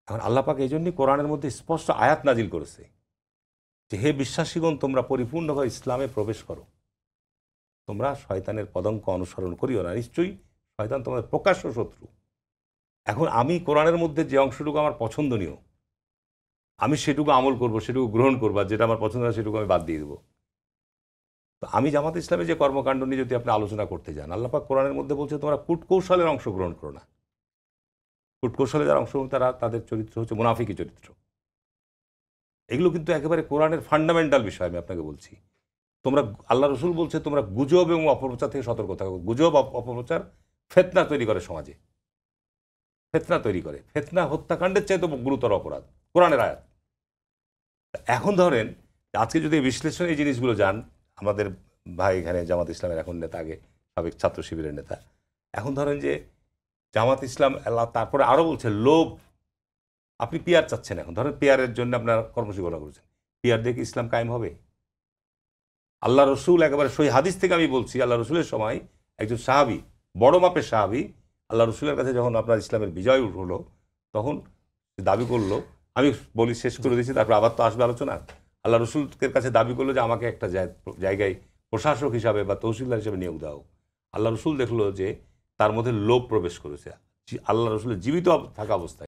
এখন আল্লাহ পাক এই জন্যই কোরআনের মধ্যে স্পষ্ট আয়াত নাজিল করেছে যে হে বিশ্বাসীগণ, তোমরা পরিপূর্ণভাবে ইসলামে প্রবেশ করো, তোমরা শয়তানের পদঙ্ক অনুসরণ করিও না, নিশ্চয়ই শয়তান তোমাদের প্রকাশ্য শত্রু। এখন আমি কোরআনের মধ্যে যে অংশটুকু আমার পছন্দনীয়, আমি সেটুকু আমল করব, সেটুকু গ্রহণ করবো, আর যেটা আমার পছন্দ না সেটুকু আমি বাদ দিয়ে দেবো। তো আমি জামাত ইসলামে যে কর্মকাণ্ড নিয়ে যদি আপনি আলোচনা করতে যান, আল্লাহ পাক কোরআনের মধ্যে বলছে তোমরা কূটকৌশলের অংশগ্রহণ করো না। কূটকৌশলে যারা অংশগ্রহণ তাদের চরিত্র হচ্ছে মুনাফিকি চরিত্র। এগুলো কিন্তু একেবারে কোরআনের ফান্ডামেন্টাল বিষয়। আমি আপনাকে বলছি, তোমরা, আল্লাহ রসুল বলছে তোমরা গুজব এবং অপপ্রচার থেকে সতর্ক থাকো। গুজব অপপ্রচার ফেতনা তৈরি করে সমাজে, ফেতনা তৈরি করে। ফেতনা হত্যাকাণ্ডের চাইতে গুরুতর অপরাধ, কোরআনের আয়াত। এখন ধরেন আজকে যদি বিশ্লেষণ এই জিনিসগুলো যান, আমাদের ভাই এখানে জামাত ইসলামের এখন নেতা, আগে সাবেক ছাত্র শিবিরের নেতা, এখন ধরেন যে জামাত ইসলাম আল্লাহ তারপরে আরও বলছে লোভ। আপনি পিয়ার চাচ্ছেন, এখন ধরেন পিয়ারের জন্য আপনার কর্মসূচি ঘোষণা করেছেন, পিয়ার দেখে ইসলাম কায়েম হবে? আল্লাহ রসুল একেবারে সই হাদিস থেকে আমি বলছি, আল্লাহ রসুলের সময় একজন সাহাবি, বড় মাপের সাহাবি, আল্লাহ রসুলের কাছে যখন আপনার ইসলামের বিজয় হলো, তখন দাবি করলো, আমি বলি শেষ করে দিয়েছি, তারপর আবার তো আসবে আলোচনা। আল্লাহ রসুলের কাছে দাবি করলো যে আমাকে একটা জায়গায় প্রশাসক হিসাবে বা তহসিলদার হিসাবে নিয়োগ দাও। আল্লাহ রসুল দেখলো যে তার মধ্যে লোভ প্রবেশ করেছে, আল্লাহ রসুলের জীবিত থাকা অবস্থায়।